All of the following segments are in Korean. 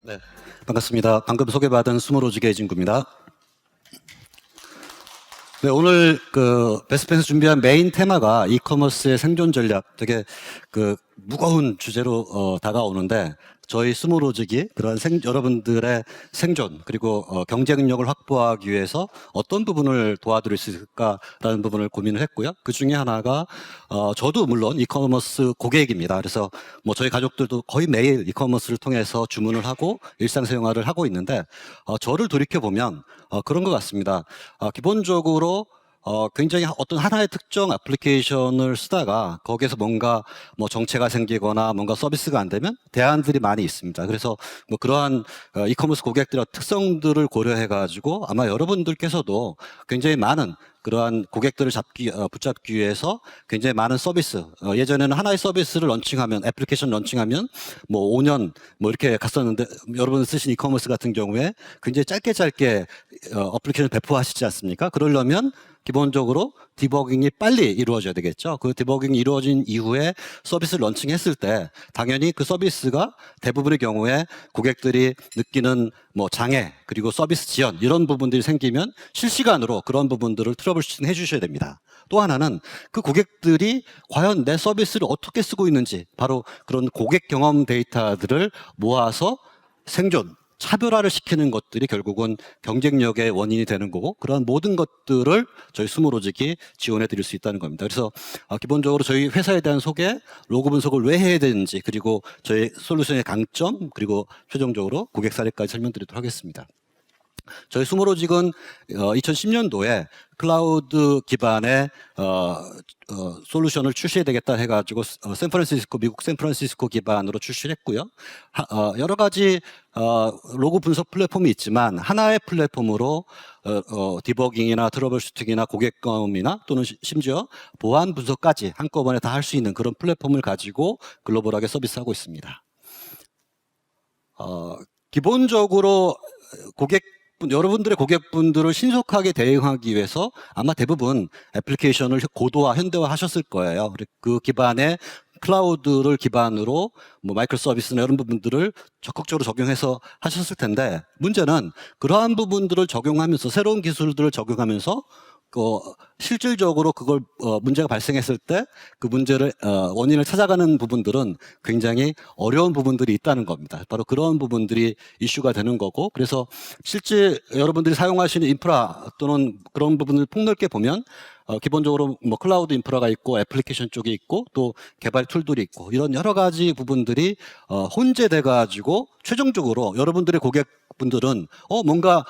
네, 반갑습니다. 방금 소개받은 스몰로직의 진구입니다. 네, 오늘 베스트펜스 준비한 메인 테마가 이커머스의 생존 전략, 되게 무거운 주제로 다가오는데, 저희 스몰로직이 그런 여러분들의 생존 그리고 경쟁력을 확보하기 위해서 어떤 부분을 도와드릴 수 있을까라는 부분을 고민을 했고요. 그 중에 하나가 저도 물론 이커머스 고객입니다. 그래서 뭐 저희 가족들도 거의 매일 이커머스를 통해서 주문을 하고 일상생활을 하고 있는데, 저를 돌이켜 보면 그런 것 같습니다. 기본적으로 굉장히 어떤 하나의 특정 애플리케이션을 쓰다가 거기에서 뭔가 뭐 정체가 생기거나 뭔가 서비스가 안 되면 대안들이 많이 있습니다. 그래서 뭐 그러한 이커머스 고객들의 특성들을 고려해 가지고 아마 여러분들께서도 굉장히 많은 그러한 고객들을 붙잡기 위해서 굉장히 많은 서비스, 예전에는 하나의 서비스를 런칭하면, 애플리케이션 런칭하면 뭐 5년 뭐 이렇게 갔었는데, 여러분 쓰신 이커머스 같은 경우에 굉장히 짧게 어플리케이션 배포하시지 않습니까? 그러려면 기본적으로 디버깅이 빨리 이루어져야 되겠죠. 그 디버깅이 이루어진 이후에 서비스를 런칭했을 때 당연히 그 서비스가 대부분의 경우에 고객들이 느끼는 뭐 장애 그리고 서비스 지연 이런 부분들이 생기면 실시간으로 그런 부분들을 트러블슈팅 해주셔야 됩니다. 또 하나는 그 고객들이 과연 내 서비스를 어떻게 쓰고 있는지, 바로 그런 고객 경험 데이터들을 모아서 생존, 차별화를 시키는 것들이 결국은 경쟁력의 원인이 되는 거고, 그런 모든 것들을 저희 스몰로직이 지원해 드릴 수 있다는 겁니다. 그래서 기본적으로 저희 회사에 대한 소개, 로고 분석을 왜 해야 되는지, 그리고 저희 솔루션의 강점, 그리고 최종적으로 고객 사례까지 설명드리도록 하겠습니다. 저희 스몰로직은 2010년도에 클라우드 기반의 솔루션을 출시해야 되겠다 해가지고 미국 샌프란시스코 기반으로 출시를 했고요. 여러 가지 로그 분석 플랫폼이 있지만 하나의 플랫폼으로 디버깅이나 트러블 슈팅이나 고객 경험이나 또는 심지어 보안 분석까지 한꺼번에 다 할 수 있는 그런 플랫폼을 가지고 글로벌하게 서비스하고 있습니다. 기본적으로 여러분들의 고객분들을 신속하게 대응하기 위해서 아마 대부분 애플리케이션을 고도화, 현대화 하셨을 거예요. 그 기반의 클라우드를 기반으로 뭐 마이크로 서비스나 이런 부분들을 적극적으로 적용해서 하셨을 텐데, 문제는 그러한 부분들을 적용하면서, 새로운 기술들을 적용하면서 실질적으로 그걸 문제가 발생했을 때 그 문제를 원인을 찾아가는 부분들은 굉장히 어려운 부분들이 있다는 겁니다. 바로 그런 부분들이 이슈가 되는 거고, 그래서 실제 여러분들이 사용하시는 인프라 또는 그런 부분을 폭넓게 보면 기본적으로 뭐 클라우드 인프라가 있고 애플리케이션 쪽이 있고 또 개발 툴들이 있고, 이런 여러 가지 부분들이 혼재돼 가지고 최종적으로 여러분들의 고객분들은 뭔가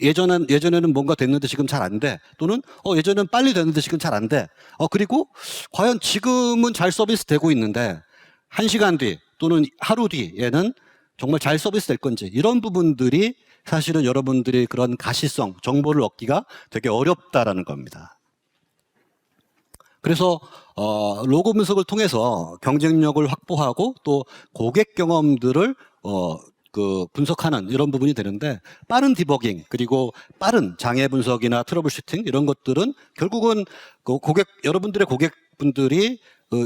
예전에는 뭔가 됐는데 지금 잘 안 돼, 또는 예전에는 빨리 됐는데 지금 잘 안 돼. 그리고 과연 지금은 잘 서비스 되고 있는데 1시간 뒤 또는 하루 뒤에는 정말 잘 서비스 될 건지, 이런 부분들이 사실은 여러분들이 그런 가시성, 정보를 얻기가 되게 어렵다라는 겁니다. 그래서 로고 분석을 통해서 경쟁력을 확보하고 또 고객 경험들을 분석하는 이런 부분이 되는데, 빠른 디버깅 그리고 빠른 장애 분석이나 트러블 슈팅 이런 것들은 결국은 여러분들의 고객분들이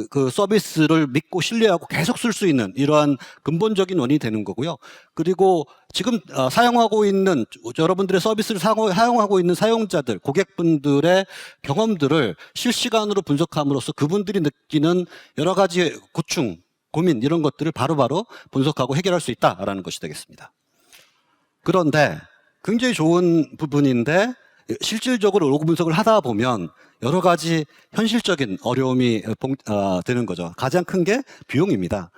그 서비스를 믿고 신뢰하고 계속 쓸 수 있는 이러한 근본적인 원인이 되는 거고요. 그리고 지금 사용하고 있는, 여러분들의 서비스를 사용하고 있는 사용자들, 고객분들의 경험들을 실시간으로 분석함으로써 그분들이 느끼는 여러 가지 고충, 고민 이런 것들을 바로바로 분석하고 해결할 수 있다라는 것이 되겠습니다. 그런데 굉장히 좋은 부분인데, 실질적으로 로그 분석을 하다 보면 여러 가지 현실적인 어려움이 되는 거죠. 가장 큰 게 비용입니다.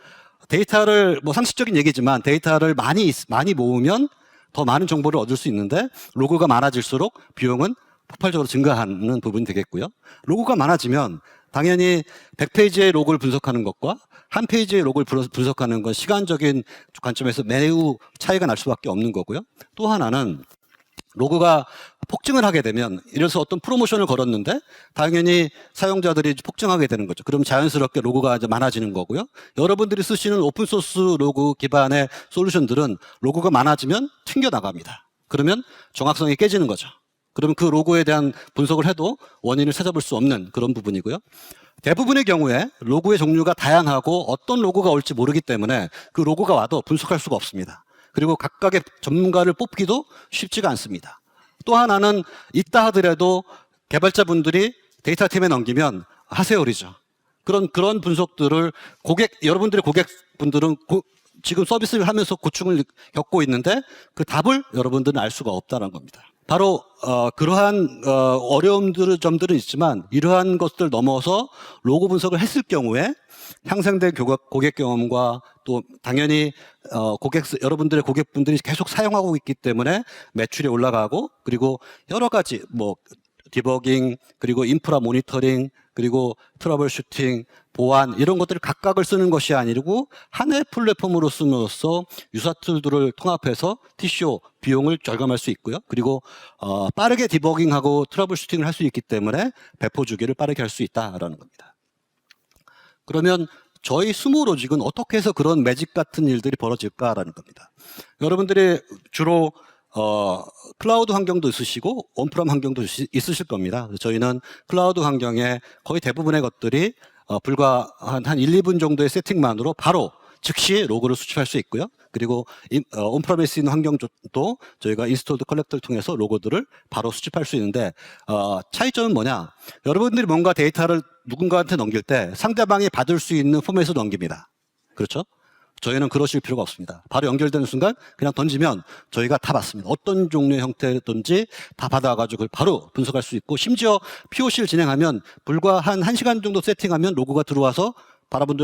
데이터를, 뭐 상식적인 얘기지만 데이터를 많이 모으면 더 많은 정보를 얻을 수 있는데, 로그가 많아질수록 비용은 폭발적으로 증가하는 부분이 되겠고요. 로그가 많아지면 당연히 100페이지의 로그를 분석하는 것과 한 페이지의 로그를 분석하는 건 시간적인 관점에서 매우 차이가 날 수밖에 없는 거고요. 또 하나는 로그가 폭증을 하게 되면, 이래서 어떤 프로모션을 걸었는데 당연히 사용자들이 폭증하게 되는 거죠. 그럼 자연스럽게 로그가 이제 많아지는 거고요. 여러분들이 쓰시는 오픈소스 로그 기반의 솔루션들은 로그가 많아지면 튕겨나갑니다. 그러면 정확성이 깨지는 거죠. 그러면 그 로고에 대한 분석을 해도 원인을 찾아볼 수 없는 그런 부분이고요. 대부분의 경우에 로고의 종류가 다양하고 어떤 로고가 올지 모르기 때문에 그 로고가 와도 분석할 수가 없습니다. 그리고 각각의 전문가를 뽑기도 쉽지가 않습니다. 또 하나는 있다 하더라도 개발자분들이 데이터팀에 넘기면 하세요리죠. 그런 분석들을 여러분들의 고객분들은 지금 서비스를 하면서 고충을 겪고 있는데 그 답을 여러분들은 알 수가 없다는 겁니다. 바로 그러한 점들은 있지만 이러한 것들 넘어서 로고 분석을 했을 경우에 향상된 고객 경험과 또 당연히 여러분들의 고객분들이 계속 사용하고 있기 때문에 매출이 올라가고 그리고 여러 가지 뭐 디버깅 그리고 인프라 모니터링 그리고 트러블 슈팅 보안 이런 것들을 각각을 쓰는 것이 아니고 하나의 플랫폼으로 쓰므로써 유사 툴들을 통합해서 TCO 비용을 절감할 수 있고요. 그리고 빠르게 디버깅하고 트러블 슈팅을 할 수 있기 때문에 배포 주기를 빠르게 할 수 있다라는 겁니다. 그러면 저희 스모로직은 어떻게 해서 그런 매직 같은 일들이 벌어질까라는 겁니다. 여러분들이 주로 클라우드 환경도 있으시고 온프람 환경도 있으실 겁니다. 저희는 클라우드 환경에 거의 대부분의 것들이 불과 한 1, 2분 정도의 세팅만으로 바로 즉시 로그를 수집할 수 있고요. 그리고 온프라미스 있는 환경도 저희가 인스톨드 컬렉터를 통해서 로고들을 바로 수집할 수 있는데 차이점은 뭐냐? 여러분들이 뭔가 데이터를 누군가한테 넘길 때 상대방이 받을 수 있는 포맷으로 넘깁니다. 그렇죠? 저희는 그러실 필요가 없습니다. 바로 연결되는 순간 그냥 던지면 저희가 다 받습니다. 어떤 종류의 형태든지 다 받아가지고 그걸 바로 분석할 수 있고 심지어 POC를 진행하면 불과 한 1시간 정도 세팅하면 로그가 들어와서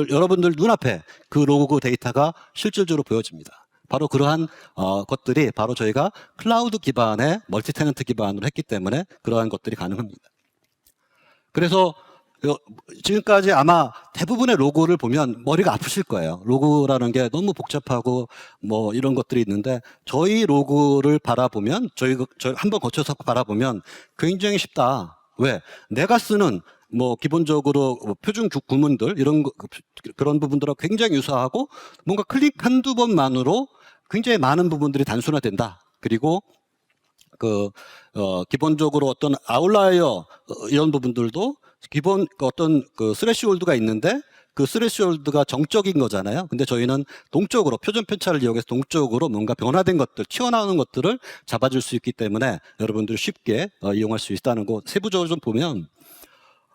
여러분들 눈앞에 그 로그 데이터가 실질적으로 보여집니다. 바로 그러한 것들이 바로 저희가 클라우드 기반의 멀티 테넌트 기반으로 했기 때문에 그러한 것들이 가능합니다. 그래서 지금까지 아마 대부분의 로고를 보면 머리가 아프실 거예요. 로고라는 게 너무 복잡하고 뭐 이런 것들이 있는데 저희 로고를 바라보면 저희 한번 거쳐서 바라보면 굉장히 쉽다. 왜? 내가 쓰는 뭐 기본적으로 표준 구문들 그런 부분들하고 굉장히 유사하고 뭔가 클릭 한두 번만으로 굉장히 많은 부분들이 단순화된다. 그리고 기본적으로 어떤 아웃라이어 이런 부분들도 기본 어떤 스레시홀드가 있는데 그 스레시홀드가 정적인 거잖아요. 근데 저희는 동적으로 표준 편차를 이용해서 동적으로 뭔가 변화된 것들, 튀어나오는 것들을 잡아줄 수 있기 때문에 여러분들이 쉽게 이용할 수 있다는 거 세부적으로 좀 보면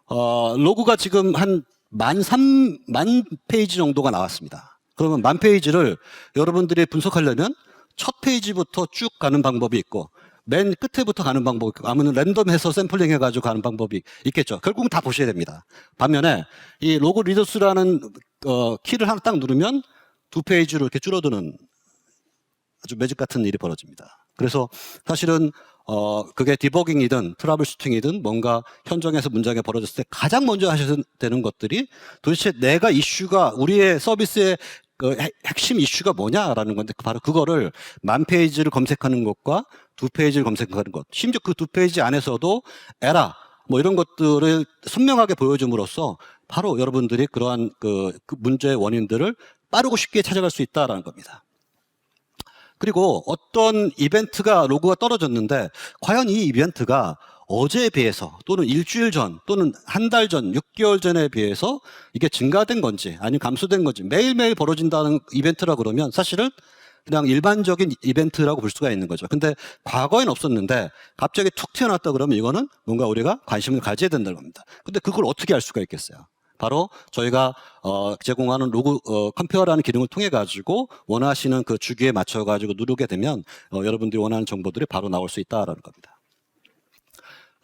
로고가 지금 한 13,000 페이지 정도가 나왔습니다. 그러면 10,000페이지를 여러분들이 분석하려면 첫 페이지부터 쭉 가는 방법이 있고 맨 끝에부터 가는 방법이 있고 아무튼 랜덤해서 샘플링 해가지고 가는 방법이 있겠죠. 결국은 다 보셔야 됩니다. 반면에 이 로고 리더스라는 키를 하나 딱 누르면 2페이지로 이렇게 줄어드는 아주 매직 같은 일이 벌어집니다. 그래서 사실은 그게 디버깅이든 트러블 슈팅이든 뭔가 현장에서 문제가 벌어졌을 때 가장 먼저 하셔야 되는 것들이 도대체 내가 우리의 서비스의 핵심 이슈가 뭐냐라는 건데 바로 그거를 10,000페이지를 검색하는 것과 2페이지를 검색하는 것, 심지어 그 2페이지 안에서도 에라 뭐 이런 것들을 선명하게 보여줌으로써 바로 여러분들이 그러한 그 문제의 원인들을 빠르고 쉽게 찾아갈 수 있다라는 겁니다. 그리고 어떤 이벤트가 로그가 떨어졌는데 과연 이 이벤트가 어제에 비해서 또는 일주일 전 또는 한 달 전, 6개월 전에 비해서 이게 증가된 건지 아니면 감소된 건지 매일매일 벌어진다는 이벤트라 그러면 사실은 그냥 일반적인 이벤트라고 볼 수가 있는 거죠. 근데 과거엔 없었는데 갑자기 툭 튀어나왔다 그러면 이거는 뭔가 우리가 관심을 가져야 된다는 겁니다. 근데 그걸 어떻게 알 수가 있겠어요? 바로 저희가 제공하는 로그 컴페어라는 기능을 통해 가지고 원하시는 그 주기에 맞춰 가지고 누르게 되면 여러분들이 원하는 정보들이 바로 나올 수 있다라는 겁니다.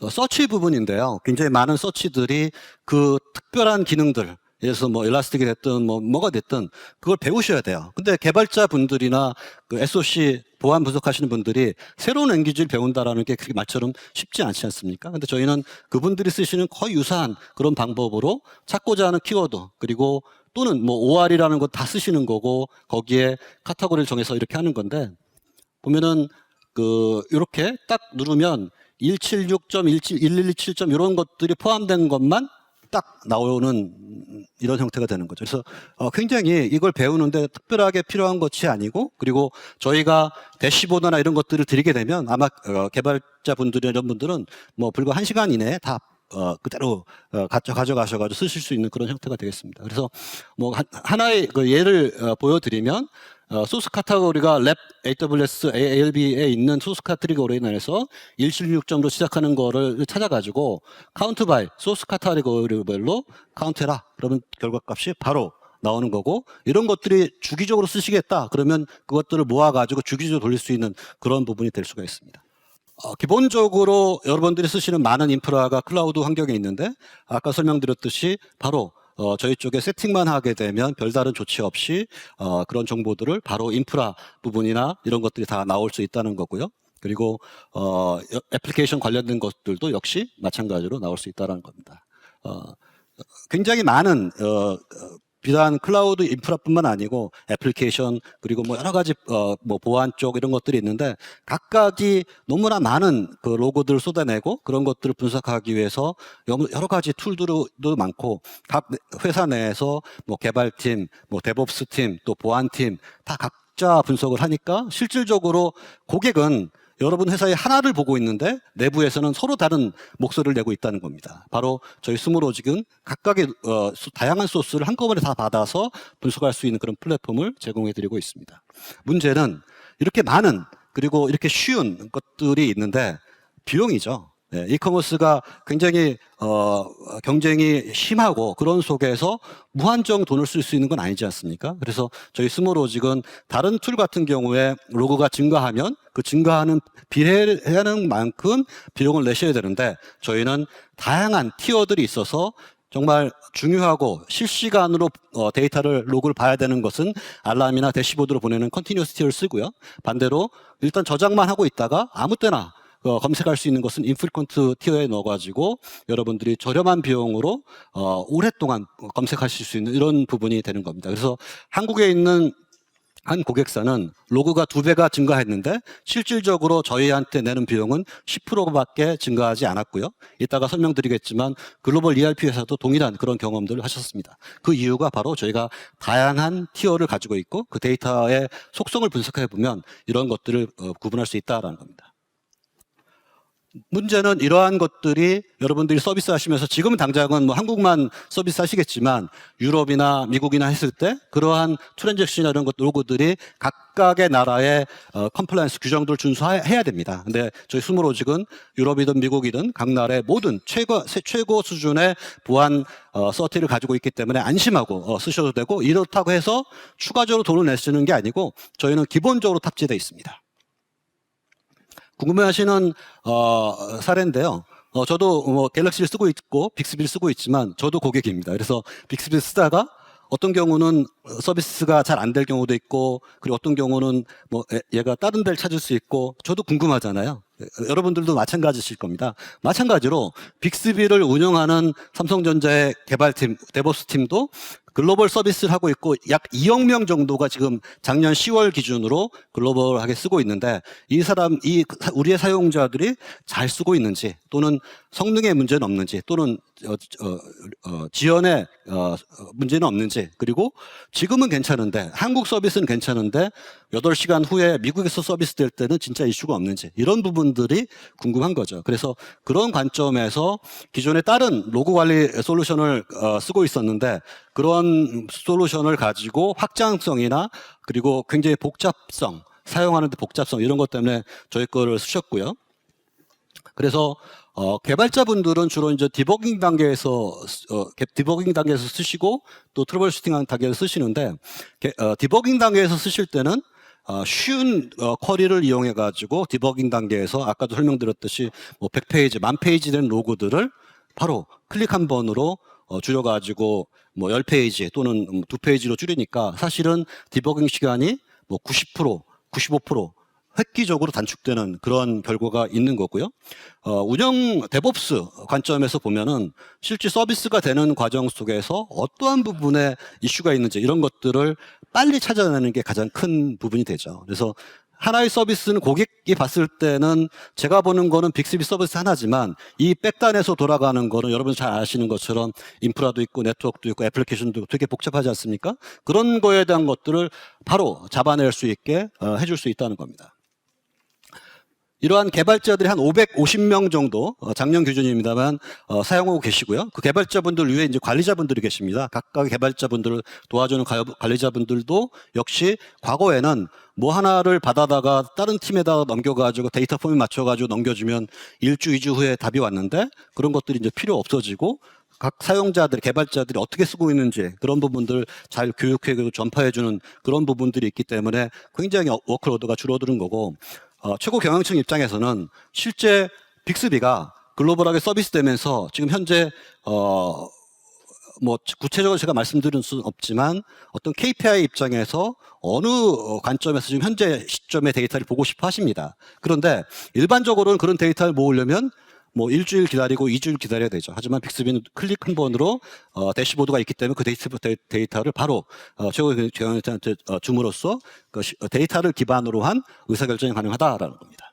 서치 부분인데요. 굉장히 많은 서치들이 그 특별한 기능들, 예를 들어서 뭐 일라스틱이 됐든 뭐가 됐든 그걸 배우셔야 돼요. 근데 개발자 분들이나 그 SOC 보안 분석하시는 분들이 새로운 랭귀지를 배운다라는 게 그렇게 말처럼 쉽지 않지 않습니까? 근데 저희는 그분들이 쓰시는 거의 유사한 그런 방법으로 찾고자 하는 키워드 그리고 또는 뭐 OR이라는 거 다 쓰시는 거고 거기에 카테고리를 정해서 이렇게 하는 건데 보면은 이렇게 딱 누르면 176.117 이런 것들이 포함된 것만 딱 나오는 이런 형태가 되는 거죠. 그래서 굉장히 이걸 배우는데 특별하게 필요한 것이 아니고 그리고 저희가 대시보드나 이런 것들을 드리게 되면 아마 개발자분들이나 이런 분들은 뭐 불과 1시간 이내에 다 그대로 가져가셔가지고 쓰실 수 있는 그런 형태가 되겠습니다. 그래서 뭐 하나의 예를 보여드리면 소스 카테고리가 랩 AWS ALB에 있는 소스 카테고리에 인해서 116점으로 시작하는 거를 찾아가지고 카운트 바이 소스 카테고리별로 카운트해라. 그러면 결과값이 바로 나오는 거고, 이런 것들이 주기적으로 쓰시겠다 그러면 그것들을 모아가지고 주기적으로 돌릴 수 있는 그런 부분이 될 수가 있습니다. 기본적으로 여러분들이 쓰시는 많은 인프라가 클라우드 환경에 있는데, 아까 설명드렸듯이 바로 저희 쪽에 세팅만 하게 되면 별다른 조치 없이 그런 정보들을 바로 인프라 부분이나 이런 것들이 다 나올 수 있다는 거고요. 그리고 애플리케이션 관련된 것들도 역시 마찬가지로 나올 수 있다는 겁니다. 굉장히 많은 비단 클라우드 인프라뿐만 아니고 애플리케이션, 그리고 뭐 여러 가지 뭐 보안 쪽 이런 것들이 있는데, 각각이 너무나 많은 그 로고들을 쏟아내고 그런 것들을 분석하기 위해서 여러 가지 툴들도 많고, 각 회사 내에서 뭐 개발팀, 뭐 데브옵스 팀, 또 보안팀 다 각자 분석을 하니까 실질적으로 고객은 여러분 회사의 하나를 보고 있는데 내부에서는 서로 다른 목소리를 내고 있다는 겁니다. 바로 저희 스몰로직은 각각의 다양한 소스를 한꺼번에 다 받아서 분석할 수 있는 그런 플랫폼을 제공해드리고 있습니다. 문제는 이렇게 많은, 그리고 이렇게 쉬운 것들이 있는데 비용이죠. 네, 이커머스가 굉장히 경쟁이 심하고 그런 속에서 무한정 돈을 쓸 수 있는 건 아니지 않습니까? 그래서 저희 스몰로직은 다른 툴 같은 경우에 로그가 증가하면 그 증가하는 비례하는 만큼 비용을 내셔야 되는데, 저희는 다양한 티어들이 있어서 정말 중요하고 실시간으로 데이터를 로그를 봐야 되는 것은 알람이나 대시보드로 보내는 컨티뉴어스 티어를 쓰고요. 반대로 일단 저장만 하고 있다가 아무 때나 검색할 수 있는 것은 인프리퀀트 티어에 넣어가지고 여러분들이 저렴한 비용으로 오랫동안 검색하실 수 있는 이런 부분이 되는 겁니다. 그래서 한국에 있는 한 고객사는 로그가 2배가 증가했는데 실질적으로 저희한테 내는 비용은 10%밖에 증가하지 않았고요. 이따가 설명드리겠지만 글로벌 ERP 회사도 동일한 그런 경험들을 하셨습니다. 그 이유가 바로 저희가 다양한 티어를 가지고 있고 그 데이터의 속성을 분석해 보면 이런 것들을 구분할 수 있다는 겁니다. 문제는 이러한 것들이 여러분들이 서비스 하시면서 지금 당장은 뭐 한국만 서비스 하시겠지만 유럽이나 미국이나 했을 때 그러한 트랜잭션이나 이런 것 로고들이 각각의 나라의 컴플라이언스 규정들을 준수해야 됩니다. 근데 저희 스몰로직은 유럽이든 미국이든 각 나라의 모든 최고 수준의 보안 서티를 가지고 있기 때문에 안심하고 쓰셔도 되고, 이렇다고 해서 추가적으로 돈을 내시는 게 아니고 저희는 기본적으로 탑재되어 있습니다. 궁금해하시는 사례인데요. 저도 뭐 갤럭시를 쓰고 있고 빅스비를 쓰고 있지만 저도 고객입니다. 그래서 빅스비를 쓰다가 어떤 경우는 서비스가 잘 안 될 경우도 있고, 그리고 어떤 경우는 뭐 얘가 다른 데를 찾을 수 있고, 저도 궁금하잖아요. 여러분들도 마찬가지실 겁니다. 마찬가지로 빅스비를 운영하는 삼성전자의 개발팀, 데브옵스 팀도 글로벌 서비스를 하고 있고 약 2억 명 정도가 지금 작년 10월 기준으로 글로벌하게 쓰고 있는데, 우리의 사용자들이 잘 쓰고 있는지, 또는 성능에 문제는 없는지, 또는 지연에 문제는 없는지, 그리고 지금은 괜찮은데 한국 서비스는 괜찮은데 8시간 후에 미국에서 서비스 될 때는 진짜 이슈가 없는지, 이런 부분들이 궁금한 거죠. 그래서 그런 관점에서 기존에 다른 로그 관리 솔루션을 쓰고 있었는데 그런 솔루션을 가지고 확장성이나 그리고 굉장히 복잡성, 사용하는데 복잡성 이런 것 때문에 저희 거를 쓰셨고요. 그래서 개발자분들은 주로 이제 디버깅 단계에서 쓰시고 또 트러블 슈팅 단계에서 쓰시는데, 디버깅 단계에서 쓰실 때는 쉬운 쿼리를 이용해 가지고 디버깅 단계에서 아까도 설명드렸듯이 뭐 100페이지, 10,000페이지 된 로그들을 바로 클릭 한 번으로 줄여가지고 뭐 10페이지 또는 2페이지로 줄이니까 사실은 디버깅 시간이 뭐 90%, 95% 획기적으로 단축되는 그런 결과가 있는 거고요. 운영 데브옵스 관점에서 보면은 실제 서비스가 되는 과정 속에서 어떠한 부분에 이슈가 있는지 이런 것들을 빨리 찾아내는 게 가장 큰 부분이 되죠. 그래서 하나의 서비스는 고객이 봤을 때는 제가 보는 거는 빅스비 서비스 하나지만 이 백단에서 돌아가는 거는 여러분 잘 아시는 것처럼 인프라도 있고 네트워크도 있고 애플리케이션도 있고 되게 복잡하지 않습니까? 그런 거에 대한 것들을 바로 잡아낼 수 있게 해줄 수 있다는 겁니다. 이러한 개발자들이 한 550명 정도 작년 기준입니다만 사용하고 계시고요. 그 개발자분들 위에 이제 관리자분들이 계십니다. 각각 개발자분들을 도와주는 관리자분들도 역시 과거에는 뭐 하나를 받아다가 다른 팀에다가 넘겨가지고 데이터 폼에 맞춰가지고 넘겨주면 1주, 2주 후에 답이 왔는데 그런 것들이 이제 필요 없어지고 각 사용자들, 개발자들이 어떻게 쓰고 있는지 그런 부분들 잘 교육해 전파해주는 그런 부분들이 있기 때문에 굉장히 워크로드가 줄어드는 거고 최고 경영층 입장에서는 실제 빅스비가 글로벌하게 서비스되면서 지금 현재 뭐 구체적으로 제가 말씀드릴 수는 없지만 어떤 KPI 입장에서 어느 관점에서 지금 현재 시점의 데이터를 보고 싶어 하십니다. 그런데 일반적으로는 그런 데이터를 모으려면 뭐 일주일 기다리고 2주일 기다려야 되죠. 하지만 빅스비는 클릭 한 번으로 대시보드가 있기 때문에 그 데이터를 바로 최고 경영한테 줌으로써 그 데이터를 기반으로 한 의사결정이 가능하다라는 겁니다.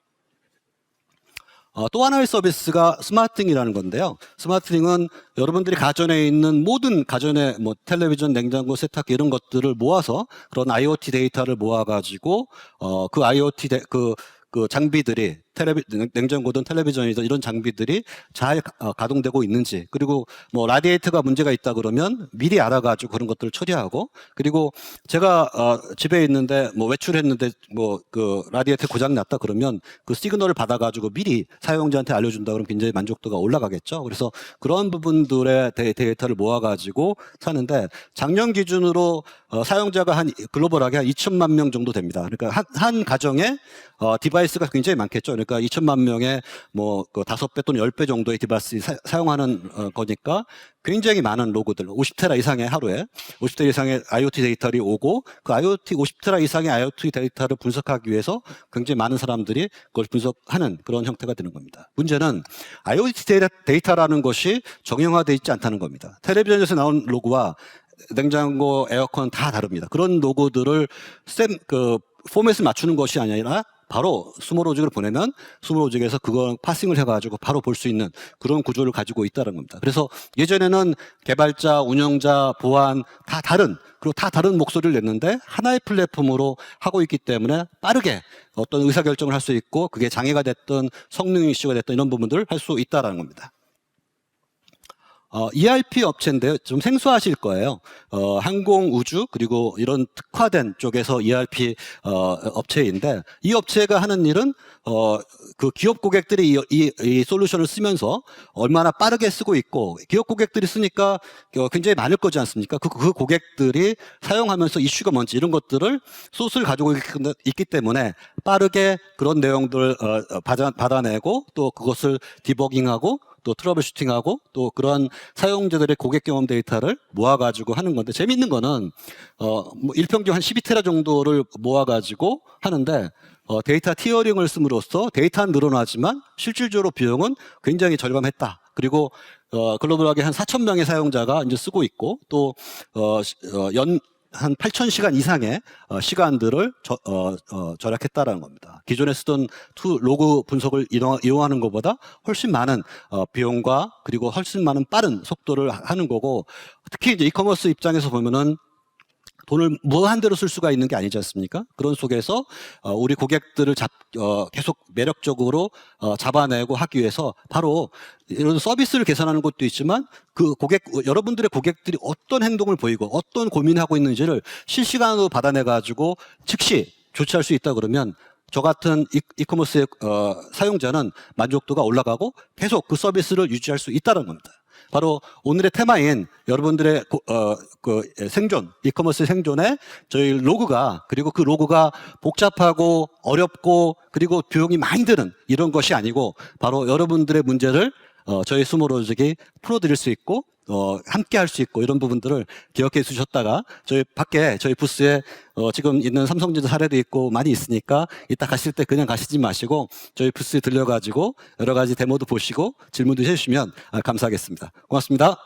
또 하나의 서비스가 스마트링이라는 건데요. 스마트링은 여러분들이 가전에 있는 모든 가전의 뭐 텔레비전, 냉장고, 세탁기 이런 것들을 모아서 그런 IoT 데이터를 모아가지고 그 IoT 그 장비들이 냉장고든 텔레비전이든 이런 장비들이 잘 가동되고 있는지, 그리고 뭐 라디에이터가 문제가 있다 그러면 미리 알아가지고 그런 것들을 처리하고, 그리고 제가 집에 있는데 뭐 외출했는데 뭐 그 라디에이터 고장 났다 그러면 그 시그널을 받아가지고 미리 사용자한테 알려준다 그러면 굉장히 만족도가 올라가겠죠. 그래서 그런 부분들의 데이터를 모아가지고 사는데 작년 기준으로 사용자가 한 글로벌하게 한 2천만 명 정도 됩니다. 그러니까 한 가정에 디바이스가 굉장히 많겠죠. 그러니까 2천만 명의 뭐 그 5배 또는 10배 정도의 디바이스 사용하는 거니까 굉장히 많은 로그들, 50테라 이상의 하루에 50테라 이상의 IoT 데이터를 오고 그 IoT 50테라 이상의 IoT 데이터를 분석하기 위해서 굉장히 많은 사람들이 그걸 분석하는 그런 형태가 되는 겁니다. 문제는 IoT 데이터라는 것이 정형화되어 있지 않다는 겁니다. 텔레비전에서 나온 로그와 냉장고, 에어컨 다 다릅니다. 그런 로고들을 포맷을 맞추는 것이 아니라 바로 스몰로직을 보내면 스몰로직에서 그거 파싱을 해가지고 바로 볼 수 있는 그런 구조를 가지고 있다는 겁니다. 그래서 예전에는 개발자, 운영자, 보안 그리고 다 다른 목소리를 냈는데 하나의 플랫폼으로 하고 있기 때문에 빠르게 어떤 의사결정을 할 수 있고 그게 장애가 됐든 성능 이슈가 됐든 이런 부분들을 할 수 있다는 겁니다. ERP 업체인데요. 좀 생소하실 거예요. 항공, 우주, 그리고 이런 특화된 쪽에서 ERP 업체인데 이 업체가 하는 일은 그 기업 고객들이 이 솔루션을 쓰면서 얼마나 빠르게 쓰고 있고 기업 고객들이 쓰니까 굉장히 많을 거지 않습니까? 그 고객들이 사용하면서 이슈가 뭔지 이런 것들을 소스를 가지고 있기 때문에 빠르게 그런 내용들을 받아내고 또 그것을 디버깅하고 또 트러블 슈팅하고 또 그런 사용자들의 고객 경험 데이터를 모아가지고 하는 건데 재미있는 거는 뭐 일평균 한 12테라 정도를 모아가지고 하는데 데이터 티어링을 씀으로써 데이터는 늘어나지만 실질적으로 비용은 굉장히 절감했다. 그리고 글로벌하게 한 4,000명의 사용자가 이제 쓰고 있고 또 한 8,000시간 이상의 시간들을 절약했다라는 겁니다. 기존에 쓰던 로그 분석을 이용하는 것보다 훨씬 많은 비용과 그리고 훨씬 많은 빠른 속도를 하는 거고, 특히 이제 이커머스 입장에서 보면은 돈을 무한대로 쓸 수가 있는 게 아니지 않습니까? 그런 속에서 우리 고객들을 계속 매력적으로 잡아내고 하기 위해서 바로 이런 서비스를 개선하는 것도 있지만 그 여러분들의 고객들이 어떤 행동을 보이고 어떤 고민하고 있는지를 실시간으로 받아내가지고 즉시 조치할 수 있다 그러면 저 같은 이커머스의 사용자는 만족도가 올라가고 계속 그 서비스를 유지할 수 있다는 겁니다. 바로 오늘의 테마인 여러분들의 생존, 이커머스 생존에 저희 로그가, 그리고 그 로그가 복잡하고 어렵고 그리고 비용이 많이 드는 이런 것이 아니고 바로 여러분들의 문제를 저희 스몰로직이 풀어드릴 수 있고 함께 할 수 있고 이런 부분들을 기억해 주셨다가 저희 밖에 저희 부스에 지금 있는 삼성전자 사례도 있고 많이 있으니까 이따 가실 때 그냥 가시지 마시고 저희 부스에 들려가지고 여러 가지 데모도 보시고 질문도 해주시면 감사하겠습니다. 고맙습니다.